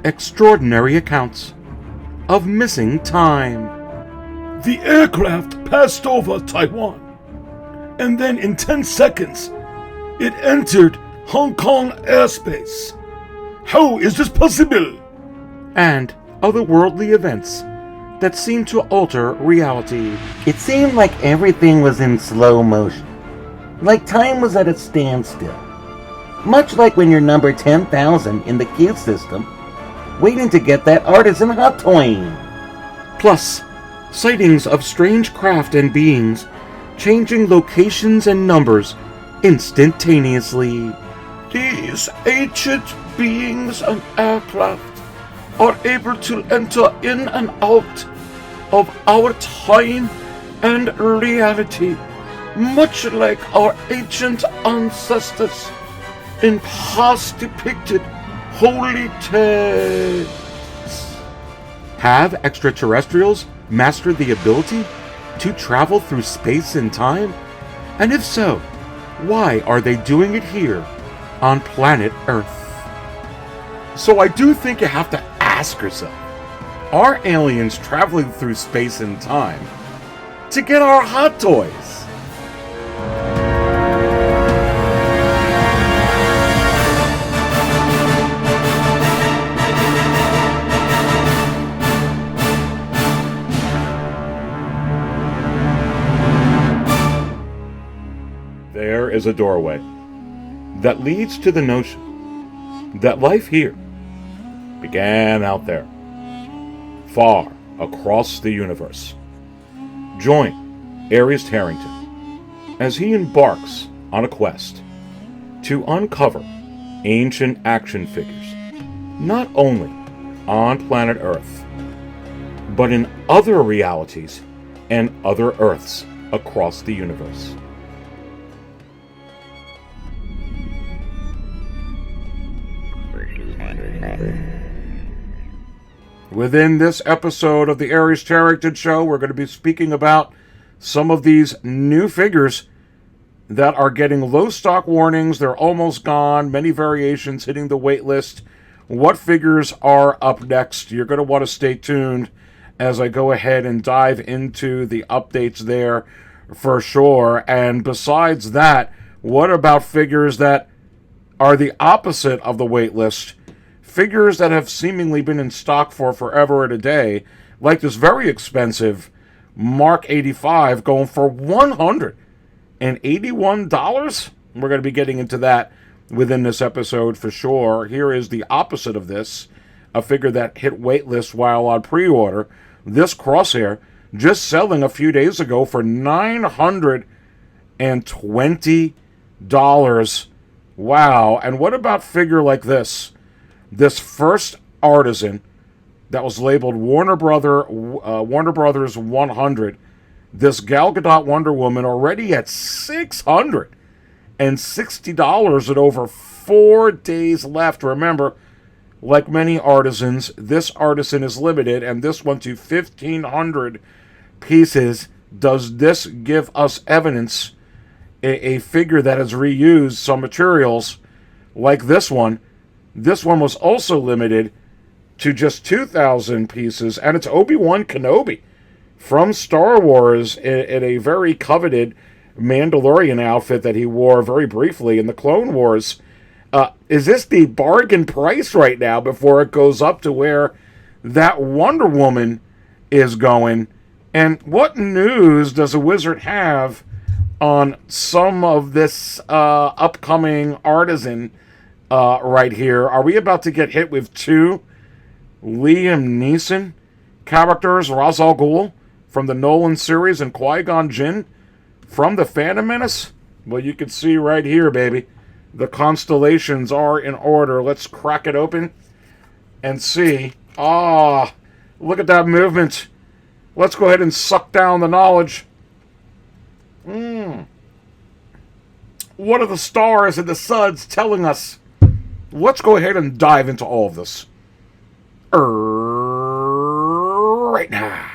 extraordinary accounts of missing time. The aircraft passed over Taiwan, and then in 10 seconds, it entered Hong Kong airspace. How is this possible? And otherworldly events that seem to alter reality. It seemed like everything was in slow motion, like time was at a standstill. Much like when you're number 10,000 in the queue system, waiting to get that Artisan hot toy. Plus, sightings of strange craft and beings changing locations and numbers instantaneously. These ancient beings and aircraft are able to enter in and out of our time and reality, much like our ancient ancestors in past depicted holy tales. Have extraterrestrials mastered the ability to travel through space and time? And if so, why are they doing it here on planet Earth? So I do think you have to ask yourself, are aliens traveling through space and time to get our hot toys? There is a doorway that leads to the notion that life here began out there, far across the universe. Join Aries Harrington as he embarks on a quest to uncover ancient action figures, not only on planet Earth, but in other realities and other Earths across the universe. Within this episode of the Aries Harrington Show, we're going to be speaking about some of these new figures that are getting low stock warnings. They're almost gone. Many variations hitting the wait list. What figures are up next? You're going to want to stay tuned as I go ahead and dive into the updates there for sure. And besides that, what about figures that are the opposite of the wait list? Figures that have seemingly been in stock for forever and a day, like this very expensive Mark 85 going for $181. We're going to be getting into that within this episode for sure. Here is the opposite of this, a figure that hit waitlist while on pre-order. This Crosshair just selling a few days ago for $920. Wow. And what about figure like this? This first Artisan that was labeled Warner Brothers 100. This Gal Gadot Wonder Woman already at $660 at over 4 days left. Remember, like many Artisans, this Artisan is limited, and this one to 1,500 pieces. Does this give us evidence? A figure that has reused some materials like this one. This one was also limited to just 2,000 pieces, and it's Obi-Wan Kenobi from Star Wars in a very coveted Mandalorian outfit that he wore very briefly in the Clone Wars. Is this the bargain price right now before it goes up to where that Wonder Woman is going? And what news does a wizard have on some of this upcoming Artisan right here? Are we about to get hit with 2 Liam Neeson characters, Ra's al Ghul from the Nolan series and Qui-Gon Jinn from the Phantom Menace? Well, you can see right here, baby. The constellations are in order. Let's crack it open and see. Look at that movement. Let's go ahead and suck down the knowledge. What are the stars and the suns telling us? Let's go ahead and dive into all of this right now.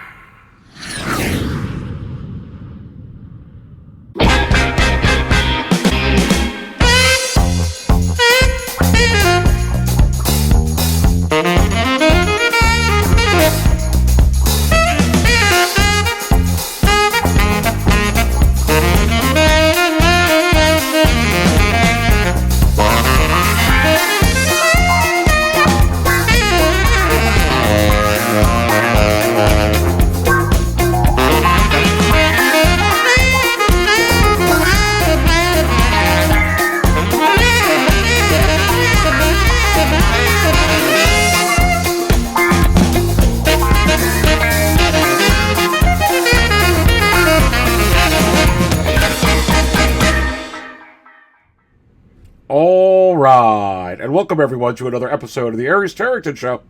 right, and welcome everyone to another episode of the Aries Tarrington Show,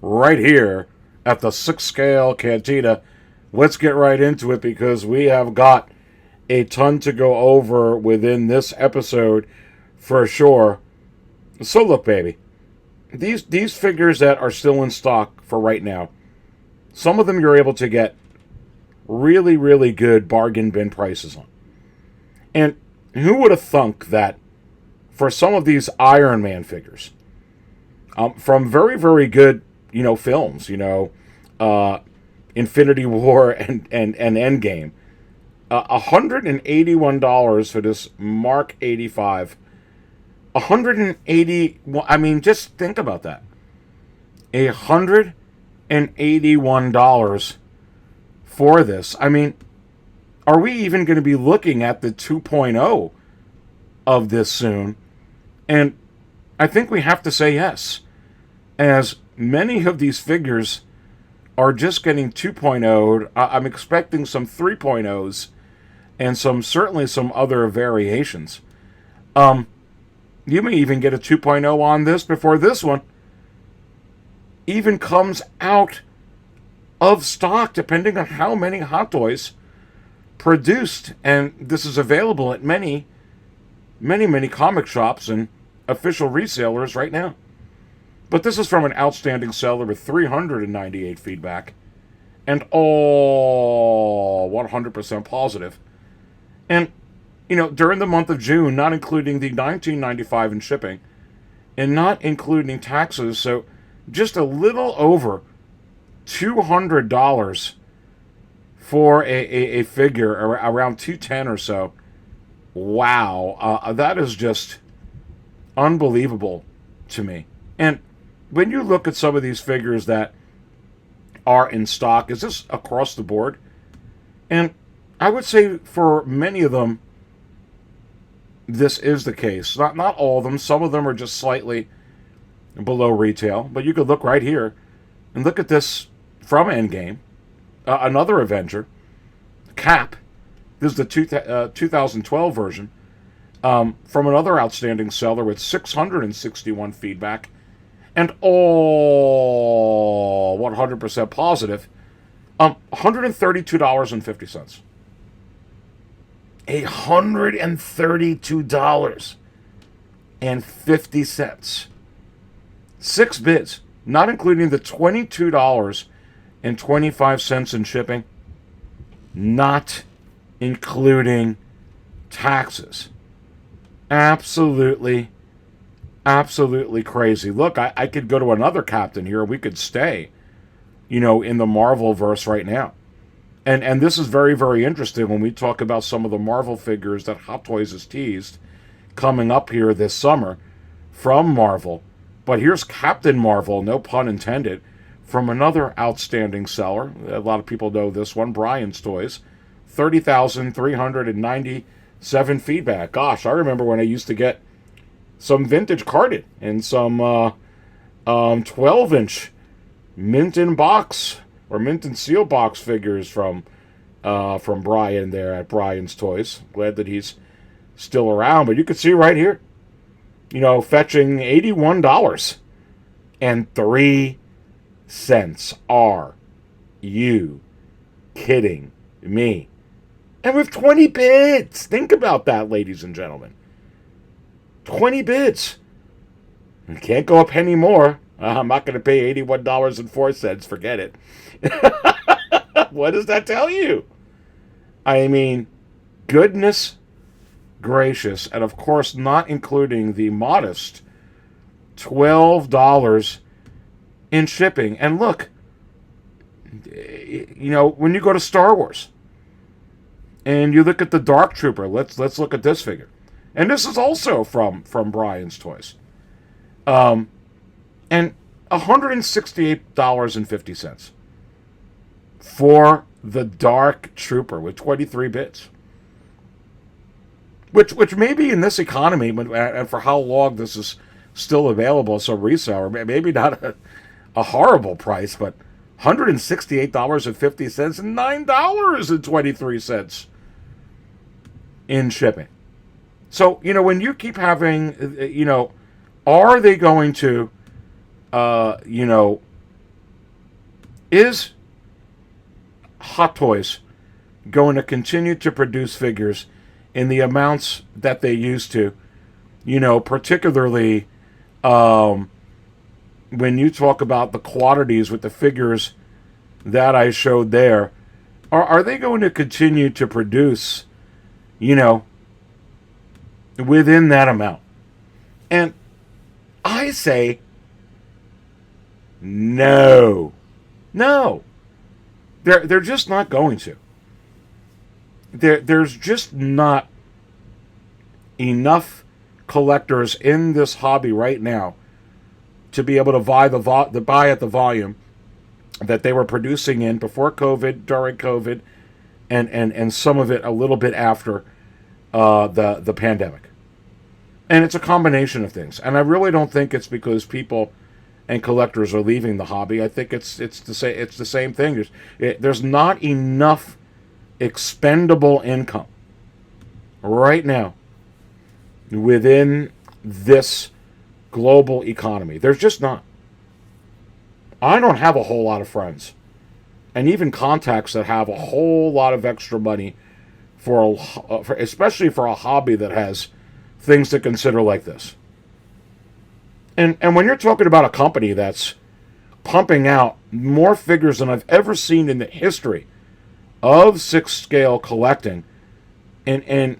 right here at the 6 Scale Cantina. Let's get right into it because we have got a ton to go over within this episode for sure. So look, baby, these figures that are still in stock for right now, some of them you're able to get really, really good bargain bin prices on. And who would have thunk that for some of these Iron Man figures, from very, very good, films, Infinity War and Endgame, $181 for this Mark 85. 180. I mean, just think about that. $181 for this. I mean, are we even going to be looking at the 2.0 of this soon? And I think we have to say yes, as many of these figures are just getting 2.0'd. I'm expecting some 3.0s and certainly some other variations. You may even get a 2.0 on this before this one even comes out of stock, depending on how many Hot Toys produced. And this is available at many comic shops and official resellers right now. But this is from an outstanding seller with 398 feedback and all 100% positive. And, during the month of June, not including the $19.95 in shipping and not including taxes, so just a little over $200 for a figure, around $210 or so. Wow, that is just unbelievable to me. And when you look at some of these figures that are in stock, is this across the board? And I would say for many of them, this is the case. Not all of them. Some of them are just slightly below retail. But you could look right here and look at this from Endgame. Another Avenger, Cap. This is the 2012 version. From another outstanding seller with 661 feedback and all 100% positive. $132.50. $132.50. 6 bids, not including the $22.25 in shipping, not including taxes. Absolutely crazy. Look, I could go to another captain here. We could stay, in the Marvel verse right now. And this is very, very interesting when we talk about some of the Marvel figures that Hot Toys has teased coming up here this summer from Marvel. But here's Captain Marvel, no pun intended, from another outstanding seller. A lot of people know this one, Brian's Toys. 30,397 feedback. Gosh, I remember when I used to get some vintage carded and some 12-inch mint in box or mint and seal box figures from Brian there at Brian's Toys. Glad that he's still around. But you can see right here, fetching $81.03. Are you kidding me? And with 20 bids. Think about that, ladies and gentlemen. 20 bids. You can't go up any more. I'm not going to pay $81.04. Forget it. What does that tell you? I mean, goodness gracious. And of course, not including the modest $12 in shipping. And look, when you go to Star Wars and you look at the Dark Trooper, let's look at this figure. And this is also from Brian's Toys. And $168.50 for the Dark Trooper with 23 bits. Which maybe in this economy, and for how long this is still available as a reseller, maybe not a horrible price, but $168.50 and $9.23 in shipping. So, when you keep having, Are they going to, is Hot Toys going to continue to produce figures in the amounts that they used to? Particularly when you talk about the quantities with the figures that I showed there. Are they going to continue to produce, within that amount? And I say, no. No. They're just not going to. There's just not enough collectors in this hobby right now to be able to buy buy at the volume that they were producing in before COVID, during COVID, and some of it a little bit after the pandemic. And it's a combination of things. And I really don't think it's because people and collectors are leaving the hobby. I think it's the same thing. There's not enough expendable income right now within this global economy. There's just not. I don't have a whole lot of friends, and even contacts that have a whole lot of extra money especially for a hobby that has things to consider like this. And when you're talking about a company that's pumping out more figures than I've ever seen in the history of 6-scale collecting, and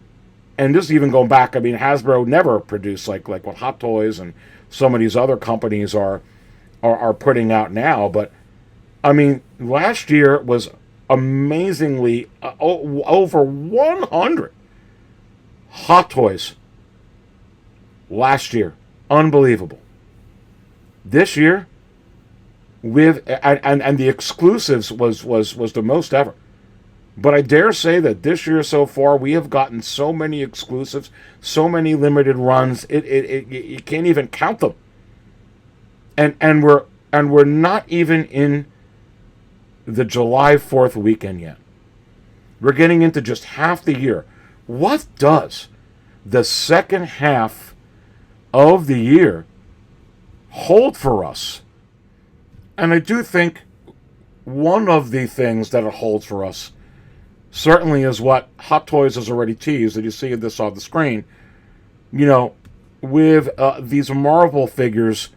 this is even going back, I mean, Hasbro never produced like what Hot Toys and some of these other companies are putting out now. But I mean, last year was amazingly over 100 Hot Toys last year. Unbelievable. This year, with and the exclusives was the most ever. But I dare say that this year so far, we have gotten so many exclusives, so many limited runs, you can't even count them. And we're not even in the July 4th weekend yet. We're getting into just half the year. What does the second half of the year hold for us? And I do think one of the things that it holds for us certainly is what Hot Toys has already teased, and you see this on the screen, with these Marvel figures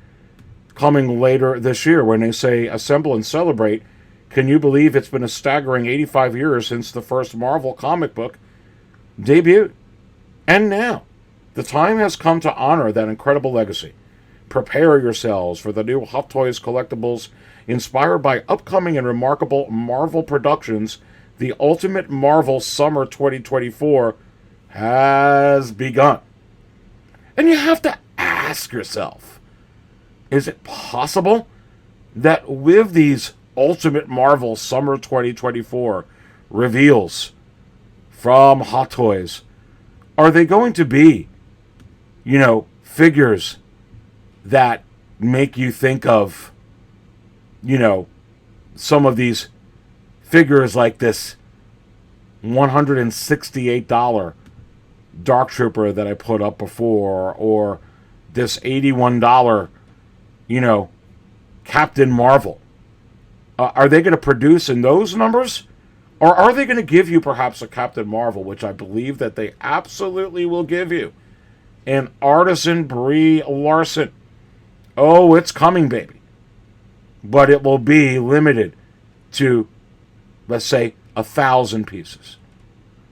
coming later this year. When they say assemble and celebrate, can you believe it's been a staggering 85 years since the first Marvel comic book debuted? And now, the time has come to honor that incredible legacy. Prepare yourselves for the new Hot Toys collectibles inspired by upcoming and remarkable Marvel productions. The Ultimate Marvel Summer 2024 has begun. And you have to ask yourself, is it possible that with these Ultimate Marvel Summer 2024 reveals from Hot Toys, are they going to be, figures that make you think of, some of these figures like this $168 Dark Trooper that I put up before, or this $81, Captain Marvel? Are they going to produce in those numbers? Or are they going to give you perhaps a Captain Marvel, which I believe that they absolutely will give you, an Artisan Brie Larson? Oh, it's coming, baby. But it will be limited to, let's say, 1,000 pieces.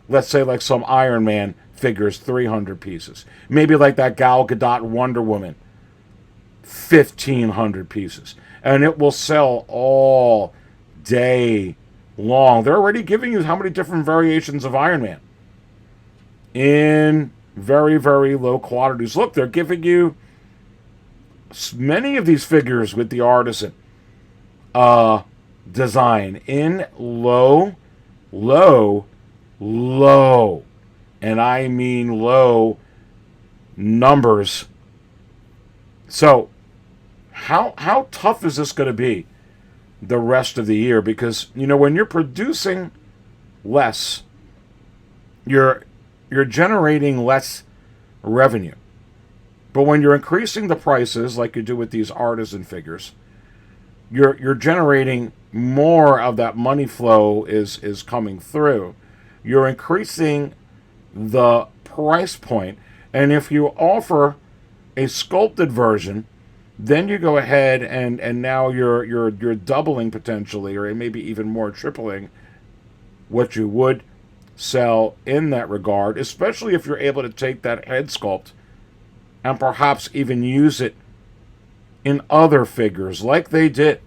Let's say like some Iron Man figures, 300 pieces. Maybe like that Gal Gadot Wonder Woman, 1,500 pieces. And it will sell all day long. They're already giving you how many different variations of Iron Man in very, very low quantities. Look, they're giving you many of these figures with the Artisan design in low, and I mean low numbers. So how tough is this going to be the rest of the year? Because when you're producing less, you're generating less revenue, But when you're increasing the prices, like you do with these artisan figures, you're generating more of that money flow is coming through. You're increasing the price point, and if you offer a sculpted version, then you go ahead and now you're doubling potentially, or maybe even more, tripling what you would sell in that regard, especially if you're able to take that head sculpt and perhaps even use it in other figures like they did.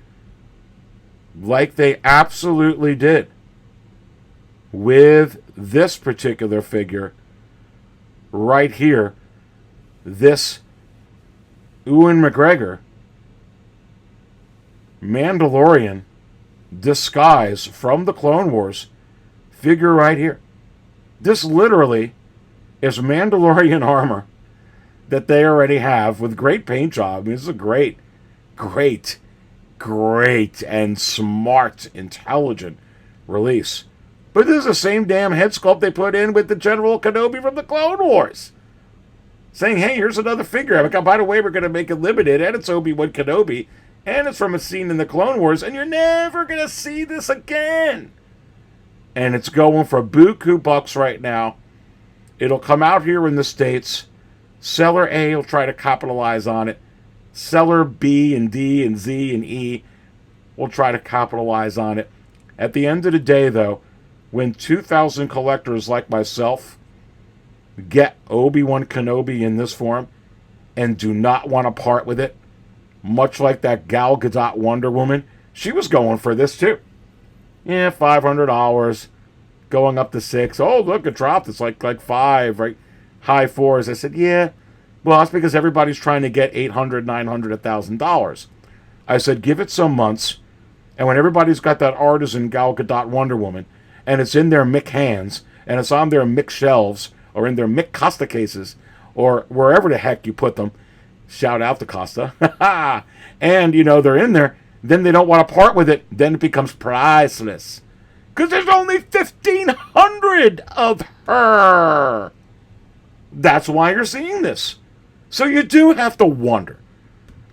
Like they absolutely did with this particular figure right here. This Ewan McGregor Mandalorian disguise from the Clone Wars figure right here. This literally is Mandalorian armor that they already have with great paint job. I mean, this is a great and smart, intelligent release. But this is the same damn head sculpt they put in with the General Kenobi from the Clone Wars. Saying, hey, here's another figure. By the way, we're going to make it limited, and it's Obi-Wan Kenobi, and it's from a scene in the Clone Wars, and you're never going to see this again. And it's going for buku bucks right now. It'll come out here in the States. Seller A will try to capitalize on it. Seller B and D and Z and E will try to capitalize on it. At the end of the day, though, when 2,000 collectors like myself get Obi-Wan Kenobi in this form and do not want to part with it, much like that Gal Gadot Wonder Woman, she was going for this too. Yeah, $500, going up to $6. Oh, look, it dropped. It's like $5, right? High $4s. I said, yeah. Well, that's because everybody's trying to get $800, $900, $1,000. I said, give it some months, and when everybody's got that Artisan Gal Gadot Wonder Woman, and it's in their Mick hands, and it's on their Mick shelves, or in their Mick Costa cases, or wherever the heck you put them, shout out to Costa, and, they're in there, then they don't want to part with it, then it becomes priceless. Because there's only 1,500 of her. That's why you're seeing this. So you do have to wonder,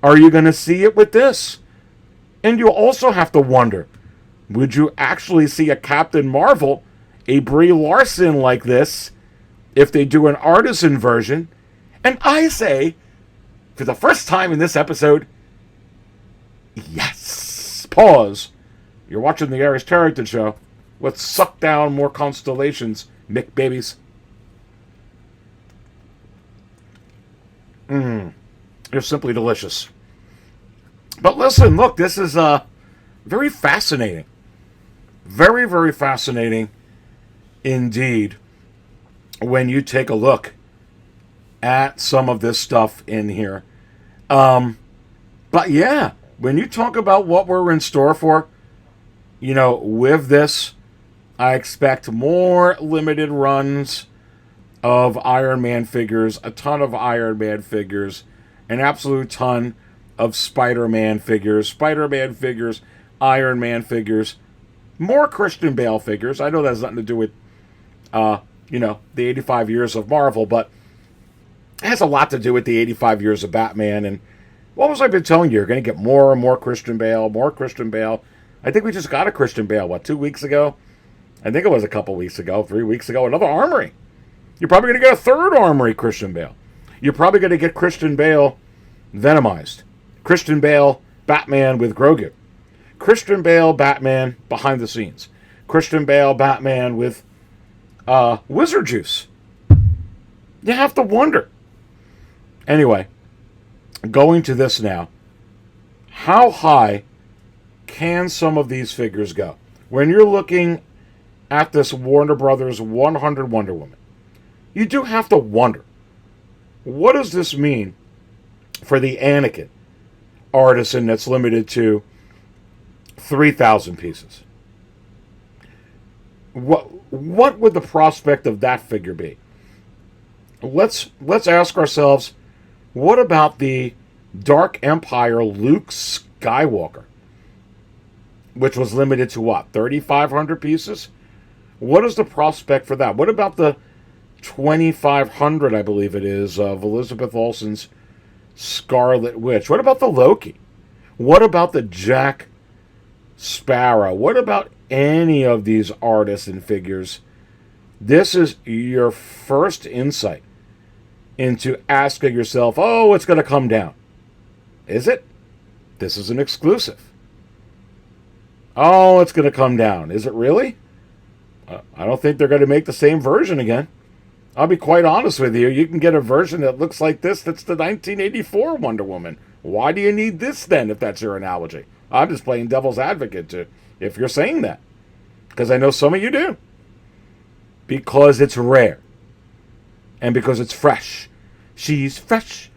are you going to see it with this? And you also have to wonder, would you actually see a Captain Marvel, a Brie Larson like this, if they do an artisan version? And I say, for the first time in this episode, yes. Pause. You're watching the Irish Tarrington Show. Let's suck down more constellations, Mick babies. They're simply delicious. But listen, look, this is very fascinating. Very, very fascinating indeed when you take a look at some of this stuff in here. But yeah, when you talk about what we're in store for, with this, I expect more limited runs of Iron Man figures, a ton of Iron Man figures, an absolute ton of Spider-Man figures, Iron Man figures, more Christian Bale figures. I know that has nothing to do with, the 85 years of Marvel, but it has a lot to do with the 85 years of Batman. And what was I been telling you? You're going to get more and more Christian Bale, I think we just got a Christian Bale, 2 weeks ago? I think it was a couple weeks ago, 3 weeks ago, another Armory. You're probably going to get a third Armory Christian Bale. You're probably going to get Christian Bale Venomized. Christian Bale Batman with Grogu. Christian Bale Batman behind the scenes. Christian Bale Batman with Wizard Juice. You have to wonder. Anyway, going to this now. How high can some of these figures go? When you're looking at this Warner Brothers 100 Wonder Woman, you do have to wonder, what does this mean for the Anakin Artisan that's limited to 3,000 pieces? What would the prospect of that figure be? Let's ask ourselves, what about the Dark Empire Luke Skywalker, which was limited to 3,500 pieces? What is the prospect for that? What about the 2,500, I believe it is, of Elizabeth Olsen's Scarlet Witch? What about the Loki? What about the Jack Sparrow? What about any of these Artisan figures? This is your first insight into asking yourself, oh, it's going to come down. Is it? This is an exclusive. Oh, it's going to come down. Is it really? I don't think they're going to make the same version again. I'll be quite honest with you. You can get a version that looks like this. That's the 1984 Wonder Woman. Why do you need this then, if that's your analogy? I'm just playing devil's advocate if you're saying that. Because I know some of you do. Because it's rare. And because it's fresh. She's fresh,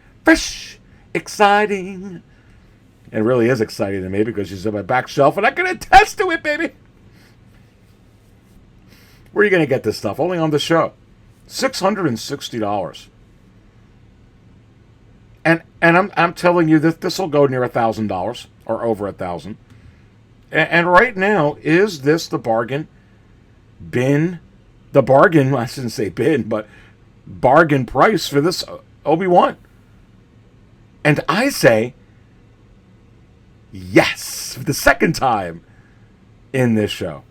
exciting. It really is exciting to me because she's on my back shelf and I can attest to it, baby. Where are you going to get this stuff? Only on the show. $660. And I'm telling you that this will go near $1,000 or over $1,000. And right now, is this the bargain bin? The bargain, I shouldn't say bin, but bargain price for this Obi-Wan? And I say yes, for the second time in this show.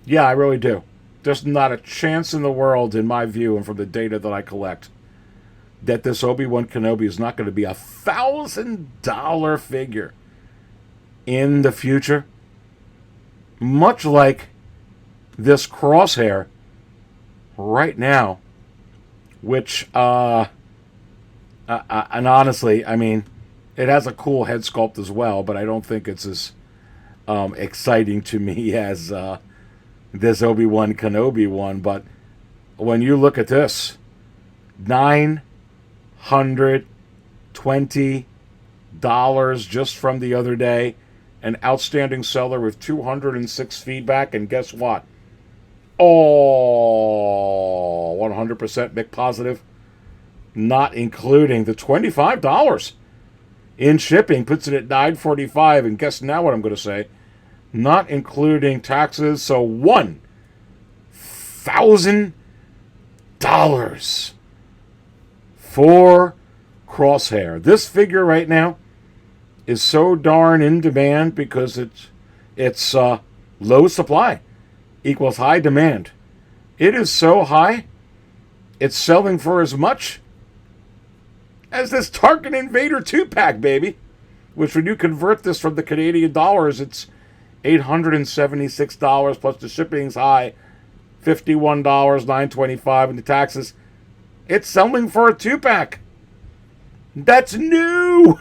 Yeah, I really do. There's not a chance in the world, in my view, and from the data that I collect, that this Obi-Wan Kenobi is not going to be a $1,000 figure in the future. Much like this Crosshair right now, which, and honestly, I mean, it has a cool head sculpt as well, but I don't think it's as exciting to me as this Obi-Wan Kenobi one. But when you look at this, $920 just from the other day, an outstanding seller with 206 feedback, and guess what? Oh, 100% Mick positive, not including the $25 in shipping, puts it at $945, and guess now what I'm going to say, not including taxes, so $1,000 for Crosshair. This figure right now is so darn in demand because it's low supply equals high demand. It is so high, it's selling for as much as this Tarkin Invader 2-pack, baby. Which when you convert this from the Canadian dollars, it's $876 plus the shipping's high, $51, $925, and the taxes. It's selling for a 2-pack. That's new.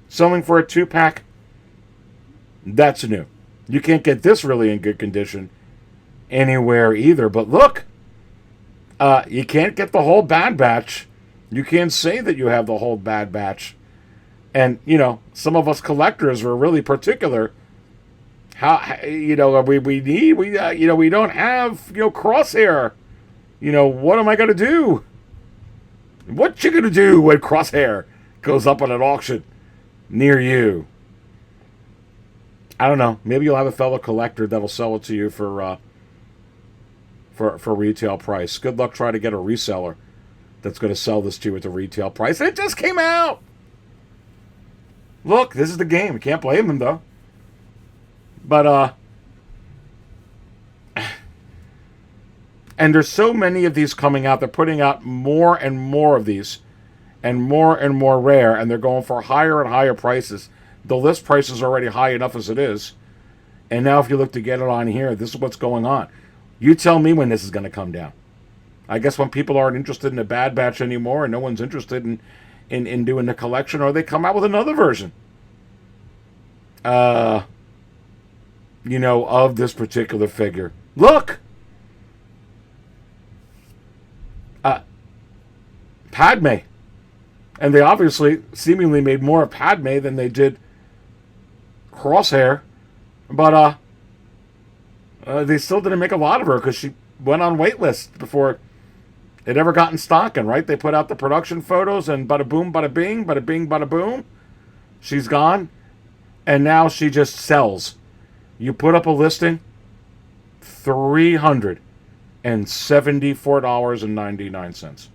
Selling for a 2-pack. That's new. You can't get this really in good condition anywhere either. But look, you can't get the whole Bad Batch. You can't say that you have the whole Bad Batch. And, you know, some of us collectors were really particular. How, you know, we don't have, Crosshair. You know, what am I going to do? What you going to do when Crosshair goes up on an auction near you? I don't know. Maybe you'll have a fellow collector that'll sell it to you for retail price. Good luck trying to get a reseller that's going to sell this to you at the retail price. It just came out. Look, this is the game. You can't blame them, though. But, and there's so many of these coming out. They're putting out more and more of these and more rare, and they're going for higher and higher prices. The list price is already high enough as it is. And now if you look to get it on here, this is what's going on. You tell me when this is going to come down. I guess when people aren't interested in the Bad Batch anymore and no one's interested in doing the collection, or they come out with another version. Of this particular figure. Look! Padme. And they obviously seemingly made more of Padme than they did Crosshair. But they still didn't make a lot of her because she went on Waitlist before it ever got in stocking, right? They put out the production photos and bada boom, bada bing, bada boom. She's gone. And now she just sells. You put up a listing, $374.99.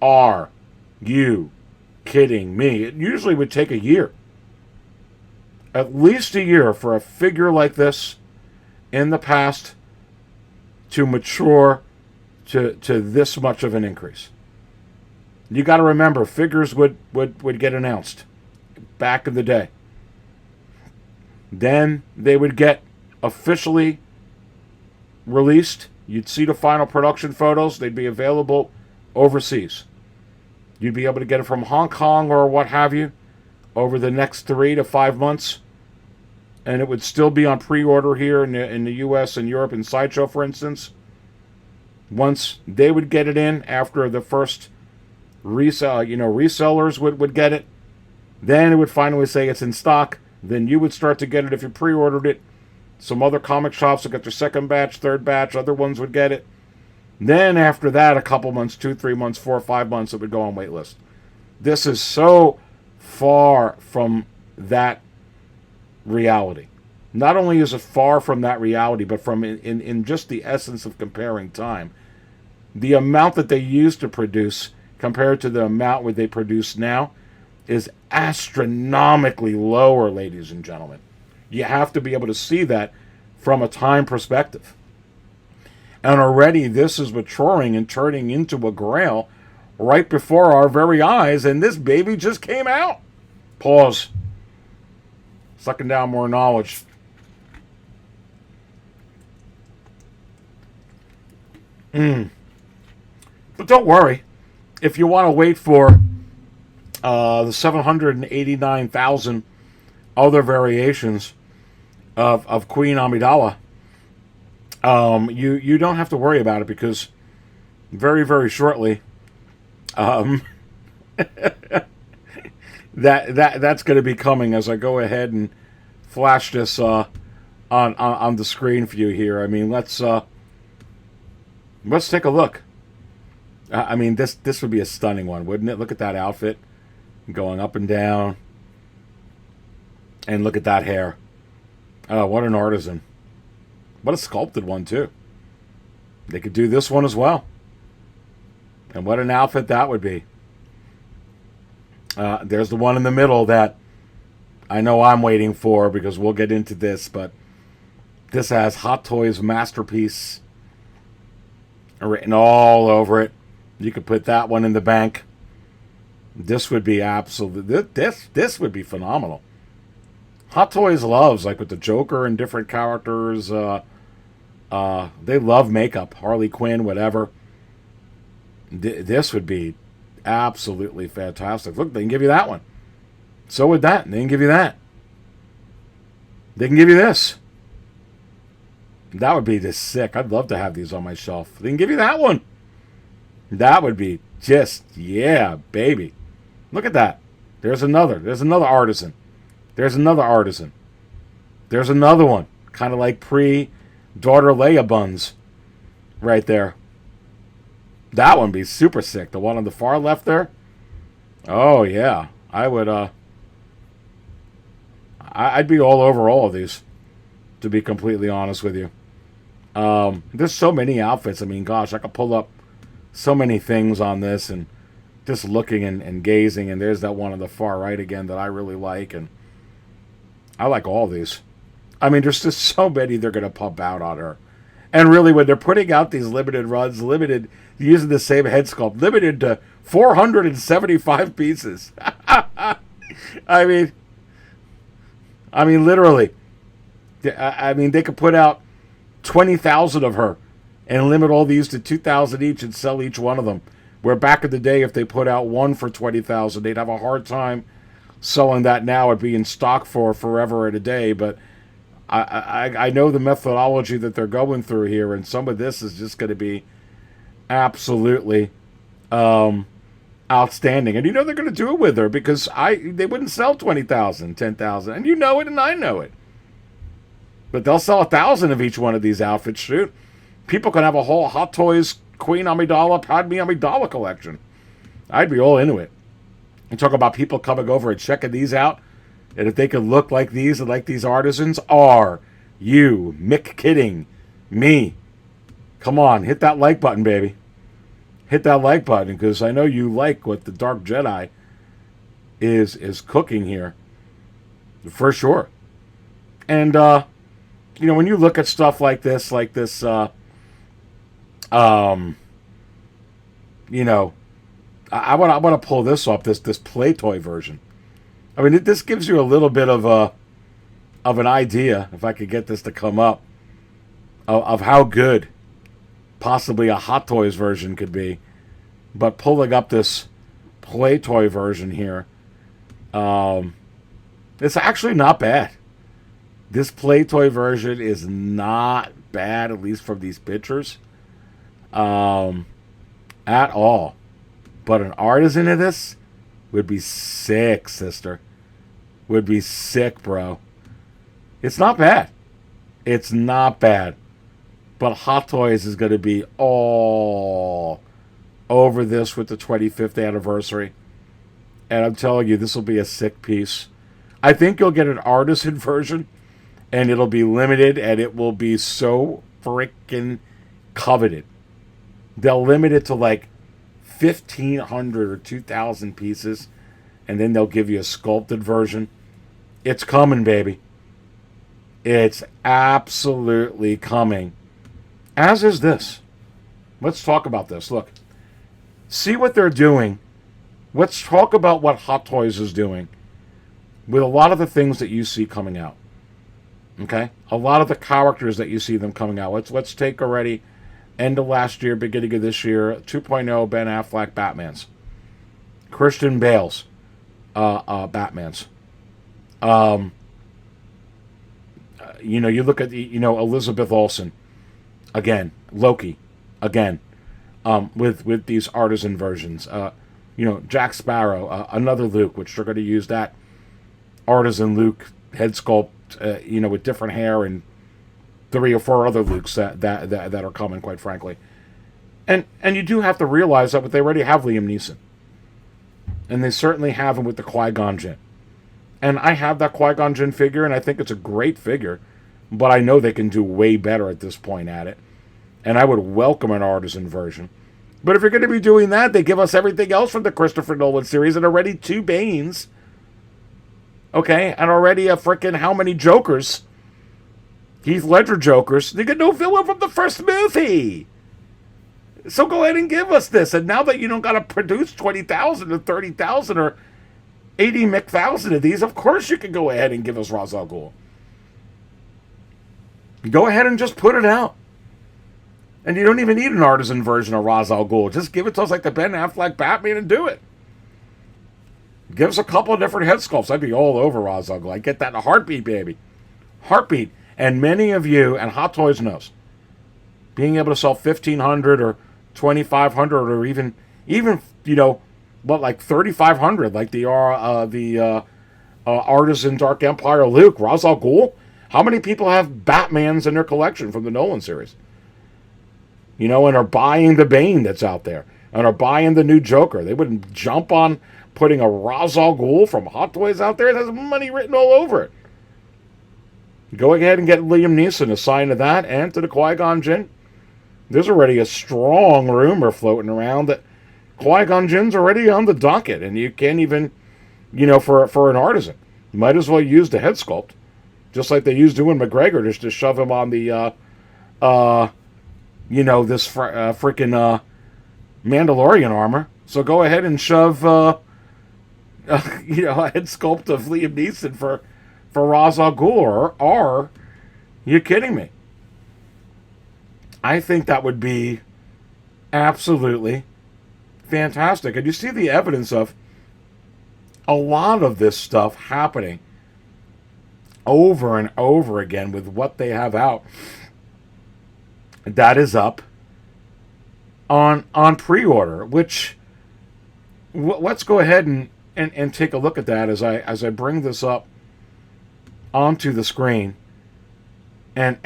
Are you kidding me? It usually would take a year. At least a year for a figure like this in the past to mature to this much of an increase. You got to remember, figures would get announced back in the day. Then they would get officially released. You'd see the final production photos. They'd be available overseas. You'd be able to get it from Hong Kong or what have you over the next 3 to 5 months. And it would still be on pre-order here in the U.S. and Europe in Sideshow, for instance. Once they would get it in after the first resellers would get it, then it would finally say it's in stock. Then you would start to get it if you pre-ordered it. Some other comic shops would get their second batch, third batch. Other ones would get it. Then after that, a couple months, 2, 3 months, 4 or 5 months, it would go on waitlist. This is so far from that reality. Not only is it far from that reality, but from in just the essence of comparing time. The amount that they used to produce compared to the amount what they produce now is astronomically lower, ladies and gentlemen. You have to be able to see that from a time perspective. And already this is maturing and turning into a grail right before our very eyes, and this baby just came out. Pause. Sucking down more knowledge. But don't worry. If you want to wait for the 789,000 other variations of Queen Amidala, you don't have to worry about it, because very, very shortly, that's going to be coming as I go ahead and flash this on the screen for you here. I mean, let's take a look. I mean, this would be a stunning one, wouldn't it? Look at that outfit going up and down, and look at that hair. Oh, what an artisan! What a sculpted one too. They could do this one as well, and what an outfit that would be. There's the one in the middle that I know I'm waiting for, because we'll get into this, but this has Hot Toys Masterpiece written all over it. You could put that one in the bank. This would be absolute. This would be phenomenal. Hot Toys loves, like with the Joker and different characters. They love makeup, Harley Quinn, whatever. This would be absolutely fantastic. Look, they can give you that one. So would that. They can give you that. They can give you this. That would be just sick. I'd love to have these on my shelf. They can give you that one. That would be just, yeah, baby. Look at that. There's another. There's another artisan. There's another artisan. There's another one. Kind of like pre-daughter Leia buns. Right there. That one would be super sick. The one on the far left there. Oh, yeah. I would, I'd be all over all of these, to be completely honest with you. There's so many outfits. I mean, gosh, I could pull up so many things on this, and just looking and gazing, and there's that one on the far right again that I really like, and I like all these. I mean, there's just so many they're going to pump out on her. And really, when they're putting out these limited runs, using the same head sculpt, limited to 475 pieces. I mean, literally. I mean, they could put out 20,000 of her and limit all these to 2,000 each and sell each one of them. Where back in the day, if they put out one for 20,000, they'd have a hard time selling that now. It'd be in stock for forever and a day. But I know the methodology that they're going through here, and some of this is just going to be absolutely outstanding. And you know they're going to do it with her, because they wouldn't sell 20,000, 10,000, and you know it, and I know it. But they'll sell 1,000 of each one of these outfits. Shoot, people can have a whole Hot Toys Queen Amidala, Padme Amidala collection. I'd be all into it. And talk about people coming over and checking these out, and if they could look like these and like these artisans. Are you kidding me? Come on, hit that like button, baby. hit that like button, because I know you like what the Dark Jedi is cooking here, for sure. And when you look at stuff like this, I want to pull this up, this play toy version. I mean, this gives you a little bit of an idea, if I could get this to come up, of how good possibly a Hot Toys version could be. But pulling up this play toy version here, it's actually not bad. This play toy version is not bad, at least from these pictures, at all. But an Artisan of this would be sick, sister. Would be sick, bro. It's not bad. It's not bad. But Hot Toys is going to be all over this with the 25th anniversary. And I'm telling you, this will be a sick piece. I think you'll get an Artisan version, and it'll be limited, and it will be so freaking coveted. They'll limit it to like 1,500 or 2,000 pieces, and then they'll give you a sculpted version. It's coming, baby. It's absolutely coming. As is this. Let's talk about this. Look. See what they're doing. Let's talk about what Hot Toys is doing with a lot of the things that you see coming out. Okay? A lot of the characters that you see them coming out. Let's take already end of last year, beginning of this year, 2.0 Ben Affleck Batmans. Christian Bale's Batmans. You look at Elizabeth Olsen. Again. Loki. Again. With these Artisan versions. Jack Sparrow. Another Luke, which they're going to use that Artisan Luke head sculpt, with different hair, and 3 or 4 other Lukes that are coming, quite frankly. And you do have to realize that they already have Liam Neeson. And they certainly have him with the Qui-Gon Jinn. And I have that Qui-Gon Jinn figure, and I think it's a great figure. But I know they can do way better at this point at it. And I would welcome an Artisan version. But if you're going to be doing that, they give us everything else from the Christopher Nolan series, and already 2 Banes. Okay, and already a freaking how many Jokers? Heath Ledger Jokers. They get no villain from the first movie. So go ahead and give us this. And now that you don't got to produce 20,000 or 30,000 or 80 McThousand of these, of course you can go ahead and give us Ra's al Ghul. Go ahead and just put it out. And you don't even need an Artisan version of Ra's al Ghul. Just give it to us like the Ben Affleck Batman and do it. Give us a couple of different head sculpts. I'd be all over Ra's al Ghul. I'd get that in a heartbeat, baby. Heartbeat. And many of you, and Hot Toys knows, being able to sell 1,500 or 2,500 or even like 3,500, like the Artisan Dark Empire Luke, Ra's al Ghul. How many people have Batmans in their collection from the Nolan series? And are buying the Bane that's out there, and are buying the new Joker. They wouldn't jump on putting a Ra's al Ghul from Hot Toys out there. It has money written all over it. Go ahead and get Liam Neeson assigned to that and to the Qui-Gon Jinn. There's already a strong rumor floating around that Qui-Gon Jinn's already on the docket, and you can't even, for an Artisan. You might as well use the head sculpt, just like they used doing McGregor, just to shove him on the, this freaking Mandalorian armor. So go ahead and shove, a head sculpt of Liam Neeson for Ra's al Ghul, or are you kidding me? I think that would be absolutely fantastic. And you see the evidence of a lot of this stuff happening over and over again with what they have out. That is up on pre-order, which let's go ahead and take a look at that as I bring this up onto the screen. And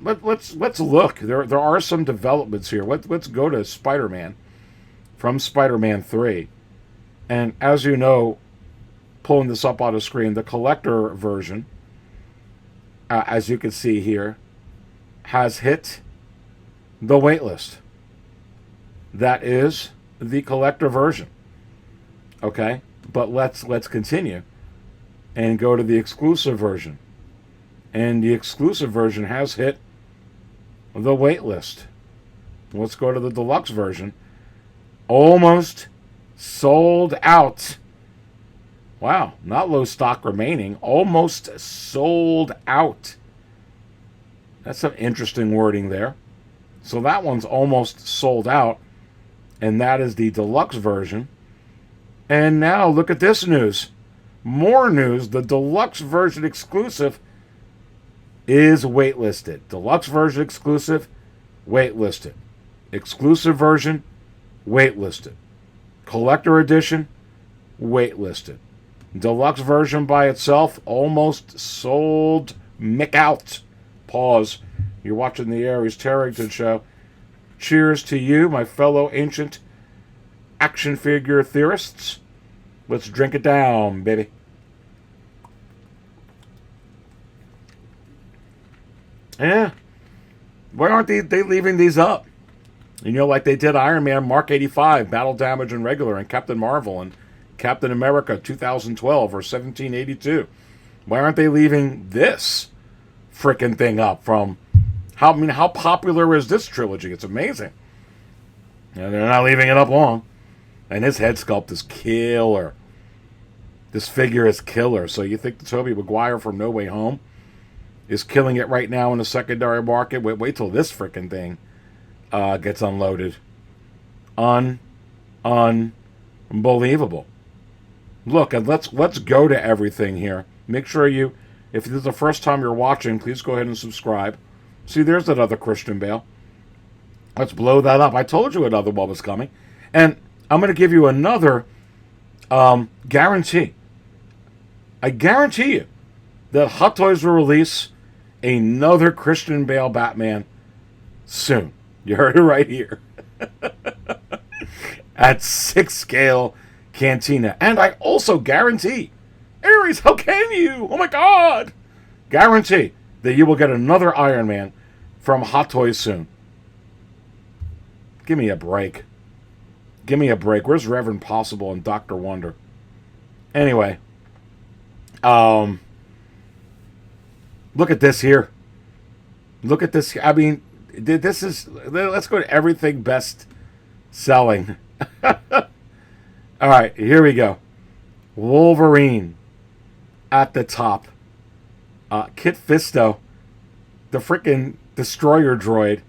let's look. There are some developments here. Let's go to Spider-Man from Spider-Man 3. And as you know, pulling this up on the screen, the collector version, as you can see here, has hit the waitlist. That is the collector version. Okay, but let's continue and go to the exclusive version. And the exclusive version has hit the waitlist. Let's go to the deluxe version. Almost sold out. Wow, not low stock remaining. Almost sold out. That's some interesting wording there. So that one's almost sold out. And that is the deluxe version. And now look at this news. More news. The deluxe version exclusive is waitlisted. Deluxe version exclusive, waitlisted. Exclusive version, waitlisted. Collector edition, waitlisted. Deluxe version by itself, almost sold out. Pause. You're watching the Aries Tarrington Show. Cheers to you, my fellow ancient action figure theorists. Let's drink it down, baby. Yeah. Why aren't they leaving these up? You know, like they did Iron Man Mark 85, Battle Damage and Regular, and Captain Marvel, and Captain America 2012 or 1782. Why aren't they leaving this frickin' thing up from... how popular is this trilogy? It's amazing. Yeah, they're not leaving it up long. And his head sculpt is killer. This figure is killer. So you think the Toby McGuire from No Way Home is killing it right now in the secondary market? Wait till this frickin' thing gets unloaded. Unbelievable. Look, and let's go to everything here. Make sure you, if this is the first time you're watching, please go ahead and subscribe. See, there's that other Christian Bale. Let's blow that up. I told you another one was coming. And I'm going to give you another guarantee. I guarantee you that Hot Toys will release another Christian Bale Batman soon. You heard it right here. At 6 scale Cantina. And I also guarantee, Aries, how can you? Oh my God! Guarantee that you will get another Iron Man from Hot Toys soon. Give me a break. Give me a break. Where's Reverend Possible and Dr. Wonder? Anyway. Look at this here. Look at this. I mean, this is... Let's go to everything best selling. All right, here we go. Wolverine at the top. Kit Fisto, the frickin' Destroyer droid.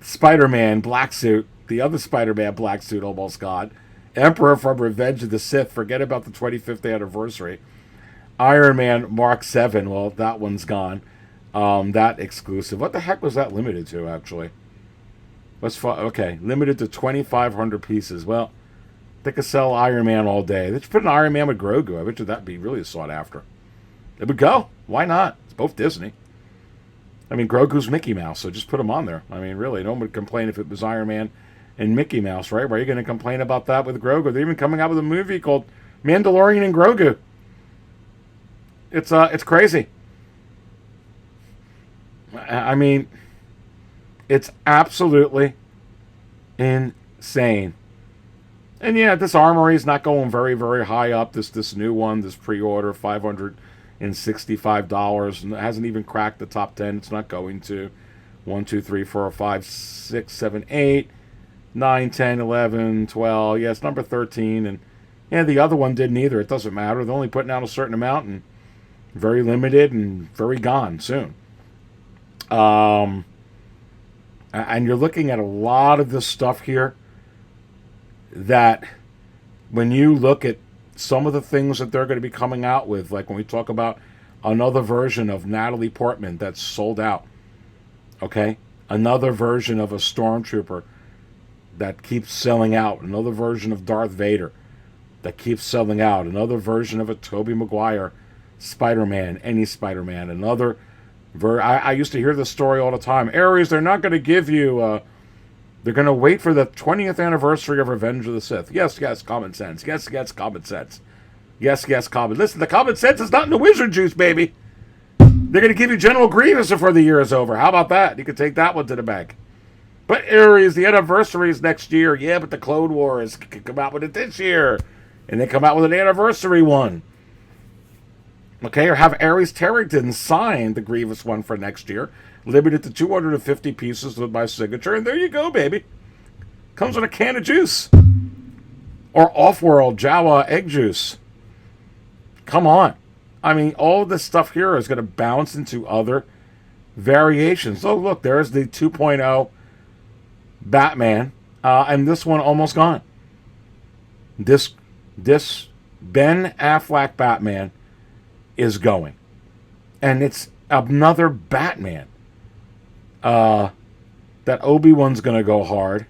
Spider-Man black suit. The other Spider-Man black suit almost gone. Emperor from Revenge of the Sith. Forget about the 25th anniversary. Iron Man Mark 7. Well, that one's gone. That exclusive. What the heck was that limited to, actually? Okay, limited to 2,500 pieces. Well, they could sell Iron Man all day. They should put an Iron Man with Grogu. I bet you that'd be really sought after. It would go. Why not? It's both Disney. I mean, Grogu's Mickey Mouse, so just put him on there. I mean, really, no one would complain if it was Iron Man and Mickey Mouse, right? Why are you going to complain about that with Grogu? They're even coming out with a movie called Mandalorian and Grogu. It's crazy. I mean, it's absolutely insane. And yeah, this armory is not going very, very high up. This new one, this pre-order, $565, and it hasn't even cracked the top 10. It's not going to. 1, 2, 3, 4, 5, 6, 7, 8, 9, 10, 11, 12. Yeah, it's number 13. And yeah, the other one didn't either. It doesn't matter. They're only putting out a certain amount and very limited and very gone soon. And you're looking at a lot of this stuff here that when you look at some of the things that they're going to be coming out with, like when we talk about another version of Natalie Portman that's sold out, okay? Another version of a Stormtrooper that keeps selling out. Another version of Darth Vader that keeps selling out. Another version of a Tobey Maguire Spider-Man, any Spider-Man. Another... I used to hear this story all the time. Aries, they're not going to give you... they're going to wait for the 20th anniversary of Revenge of the Sith. Yes, common sense. Yes, common sense. Yes, common... Listen, the common sense is not in the wizard juice, baby. They're going to give you General Grievous before the year is over. How about that? You can take that one to the bank. But Aries, the anniversary is next year. Yeah, but the Clone Wars can come out with it this year. And they come out with an anniversary one. Okay, or have Aries Tarrington sign the Grievous one for next year. Limited to 250 pieces with my signature. And there you go, baby. Comes with a can of juice. Or Off-World Jawa egg juice. Come on. I mean, all this stuff here is going to bounce into other variations. Oh, look, there's the 2.0 Batman. And this one almost gone. This Ben Affleck Batman is going. And it's another Batman. That Obi-Wan's going to go hard.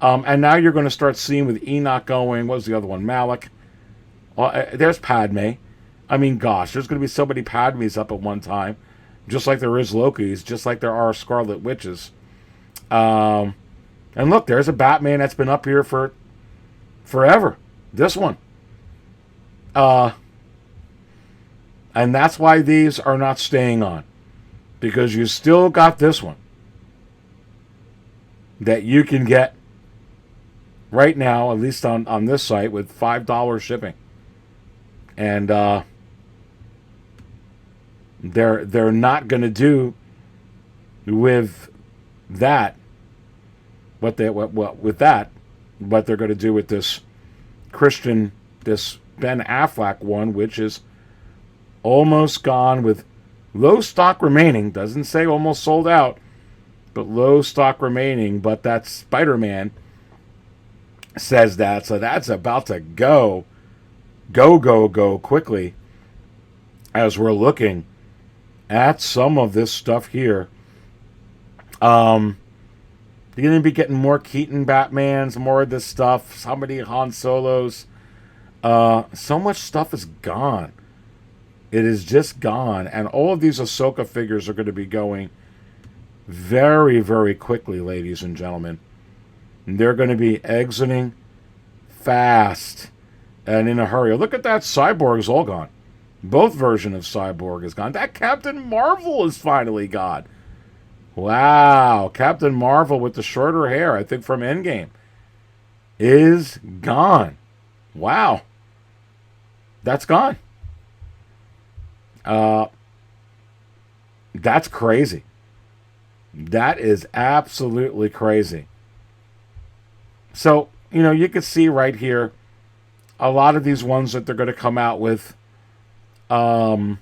And now you're going to start seeing with Enoch going. What was the other one? Malik. There's Padme. I mean, gosh, there's going to be so many Padmes up at one time. Just like there is Lokis. Just like there are Scarlet Witches. And look, there's a Batman that's been up here for forever. This one. And that's why these are not staying on. Because you still got this one. That you can get right now, at least on this site, with $5 shipping. And they're not going to do with that what they're going to do with this this Ben Affleck one, which is almost gone with low stock remaining. Doesn't say almost sold out, but low stock remaining. But that Spider-Man says that, so that's about to go quickly as we're looking at some of this stuff here. You're going to be getting more Keaton Batmans, more of this stuff, so many Han Solos. So much stuff is gone. It is just gone. And all of these Ahsoka figures are going to be going very, very quickly, ladies and gentlemen. They're going to be exiting fast and in a hurry. Look at that. Cyborg is all gone. Both versions of Cyborg is gone. That Captain Marvel is finally gone. Wow. Captain Marvel with the shorter hair, I think from Endgame, is gone. Wow. That's gone. That's crazy. That is absolutely crazy. So, you can see right here a lot of these ones that they're going to come out with from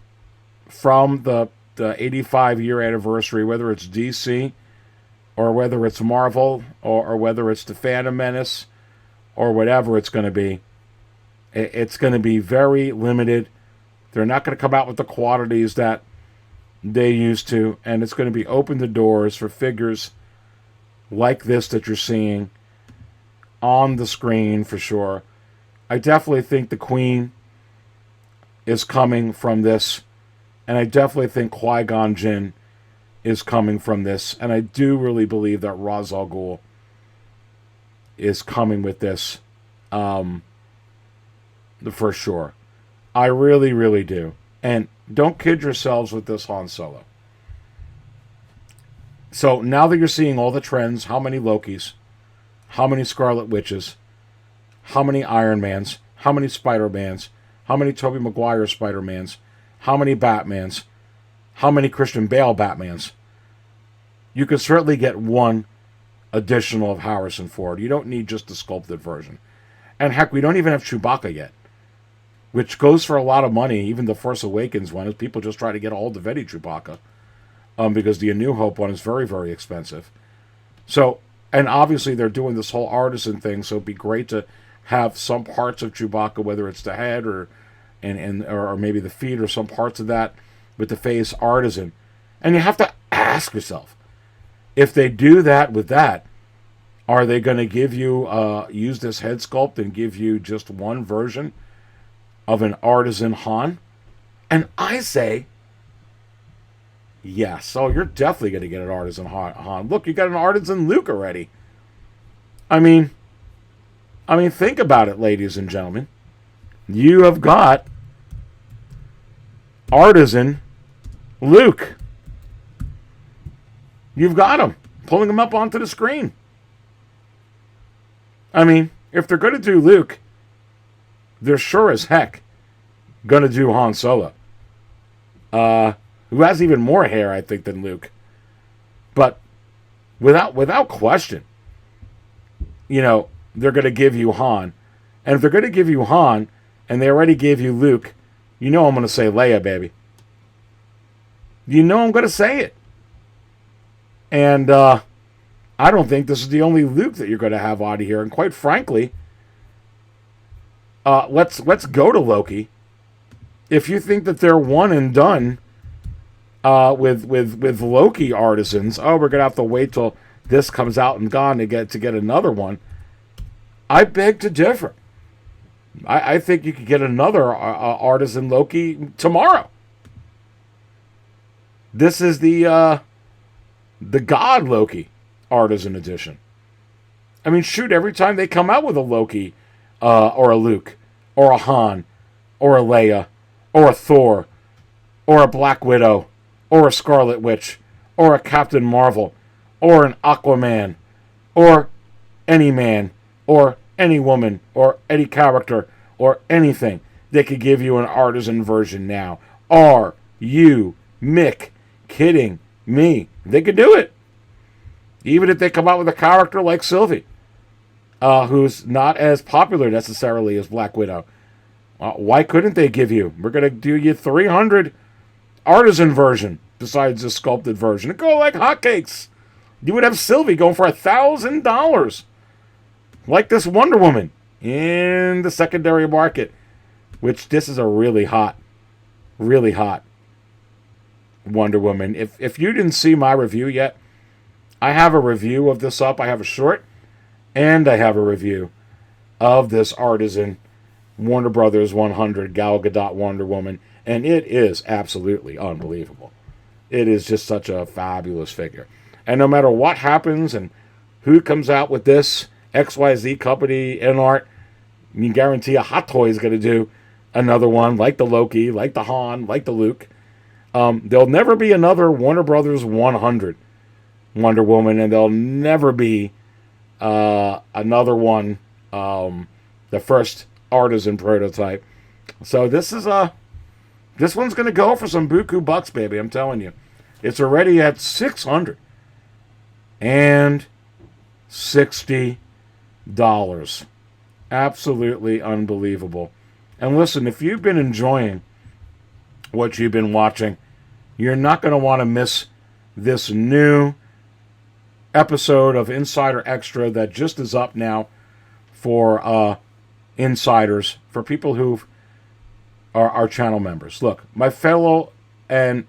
the 85-year anniversary, whether it's DC or whether it's Marvel or whether it's the Phantom Menace or whatever it's going to be. It's going to be very limited. They're not going to come out with the quantities that they used to, and it's going to be open the doors for figures like this that you're seeing on the screen for sure. I definitely think the Queen is coming from this, and I definitely think Qui-Gon Jinn is coming from this, and I do really believe that Ra's al Ghul is coming with this for sure. I really, really do. And don't kid yourselves with this Han Solo. So now that you're seeing all the trends, how many Lokis, how many Scarlet Witches, how many Iron Mans, how many Spider-Mans, how many Tobey Maguire Spider-Mans, how many Batmans, how many Christian Bale Batmans, you can certainly get one additional of Harrison Ford. You don't need just the sculpted version. And heck, we don't even have Chewbacca yet, which goes for a lot of money. Even the Force Awakens one, as people just try to get a hold of any Chewbacca, because the A New Hope one is very, very expensive. So, and obviously they're doing this whole Artisan thing, so it'd be great to have some parts of Chewbacca, whether it's the head or maybe the feet or some parts of that with the face Artisan. And you have to ask yourself, if they do that with that, are they going to give you use this head sculpt and give you just one version of an Artisan Han? And I say yes. So you're definitely going to get an Artisan Han. Look, you got an Artisan Luke already. I mean, think about it, ladies and gentlemen. You have got Artisan Luke. You've got him. pulling him up onto the screen. I mean, if they're going to do Luke, they're sure as heck going to do Han Solo. Who has even more hair, I think, than Luke. But without question, you know, they're going to give you Han. And if they're going to give you Han, and they already gave you Luke, you know I'm going to say Leia, baby. You know I'm going to say it. And I don't think this is the only Luke that you're going to have out of here. And quite frankly, let's go to Loki. If you think that they're one and done with Loki artisans, oh, we're going to have to wait till this comes out and gone to get another one. I beg to differ. I think you could get another artisan Loki tomorrow. This is the God Loki Artisan Edition. I mean, shoot, every time they come out with a Loki or a Luke or a Han or a Leia or a Thor or a Black Widow or a Scarlet Witch or a Captain Marvel or an Aquaman or any man or any woman or any character or anything, they could give you an artisan version now. Are you Mick kidding me? They could do it. Even if they come out with a character like Sylvie, who's not as popular necessarily as Black Widow. Why couldn't they give you? We're going to do you 300 artisan version besides the sculpted version. It'd go like hotcakes. You would have Sylvie going for $1,000. Like this Wonder Woman in the secondary market. Which this is a really hot Wonder Woman. If you didn't see my review yet, I have a review of this up. I have a short, and I have a review of this artisan Warner Brothers 100 Gal Gadot Wonder Woman, and it is absolutely unbelievable. It is just such a fabulous figure. And no matter what happens and who comes out with this, XYZ company, Enoch, you guarantee a Hot Toy is going to do another one like the Loki, like the Han, like the Luke. There'll never be another Warner Brothers 100 Wonder Woman, and there'll never be another one, the first artisan prototype. So this one's going to go for some buku bucks, baby. I'm telling you, it's already at $660. Absolutely unbelievable. And listen, if you've been enjoying what you've been watching, you're not going to want to miss this new episode of Insider Extra that just is up now for insiders, for people who are our channel members. Look, my fellow and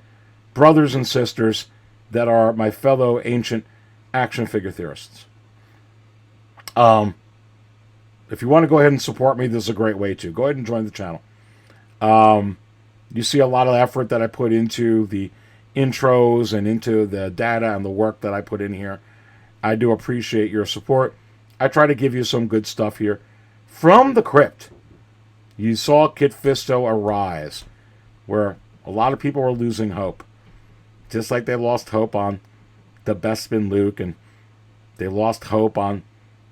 brothers and sisters that are my fellow ancient action figure theorists. If you want to go ahead and support me, this is a great way to. Go ahead and join the channel. You see a lot of effort that I put into the intros and into the data and the work that I put in here. I do appreciate your support. I try to give you some good stuff here. From the crypt, you saw Kit Fisto arise, where a lot of people were losing hope. Just like they lost hope on the Bespin Luke, and they lost hope on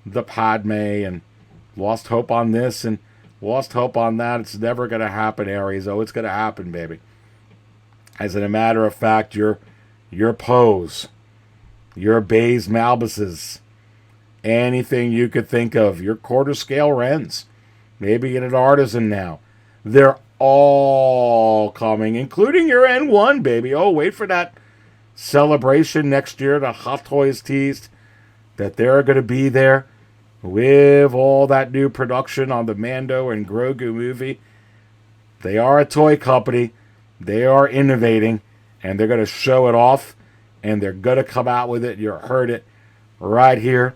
the Padme, and lost hope on this, and lost hope on that. It's never going to happen, Aries. Oh, it's going to happen, baby. As a matter of fact, your Poes, your Bays Malbuses, anything you could think of, your quarter scale Wrens, maybe in an artisan now, they're all coming, including your N1, baby. Oh, wait for that celebration next year. The Hot Toys teased that they're going to be there with all that new production on the Mando and Grogu movie. They are a toy company. They are innovating, and they're going to show it off, and they're going to come out with it. You heard it right here.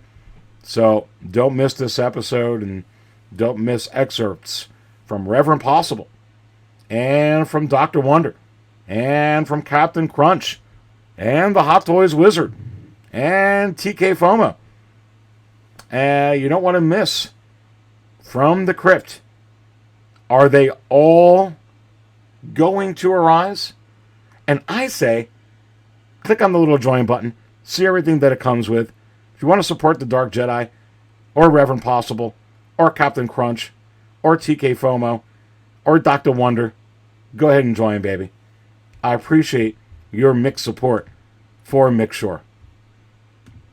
So don't miss this episode, and don't miss excerpts from Reverend Possible, and from Dr. Wonder, and from Captain Crunch, and the Hot Toys Wizard, and TK FOMO. You don't want to miss From the Crypt. Are they all going to arise? And I say, click on the little join button, See everything that it comes with. If you want to support the Dark Jedi, or Reverend Possible, or Captain Crunch, or TK FOMO, or Dr. Wonder, go ahead and join, baby. I appreciate your mixed support for Mixshore.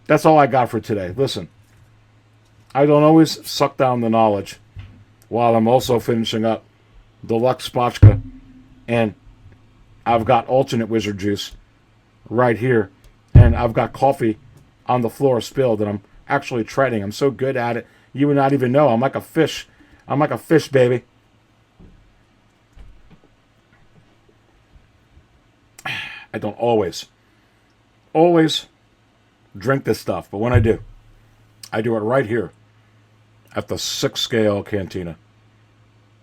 That's all I got for today. Listen, I don't always suck down the knowledge while I'm also finishing up Deluxe Spotchka, and I've got alternate wizard juice right here, and I've got coffee on the floor spilled, and I'm actually treading. I'm so good at it, you would not even know. I'm like a fish. I'm like a fish, baby. I don't always drink this stuff, but when I do it right here at the 6 scale cantina.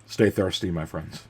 Stay thirsty, my friends.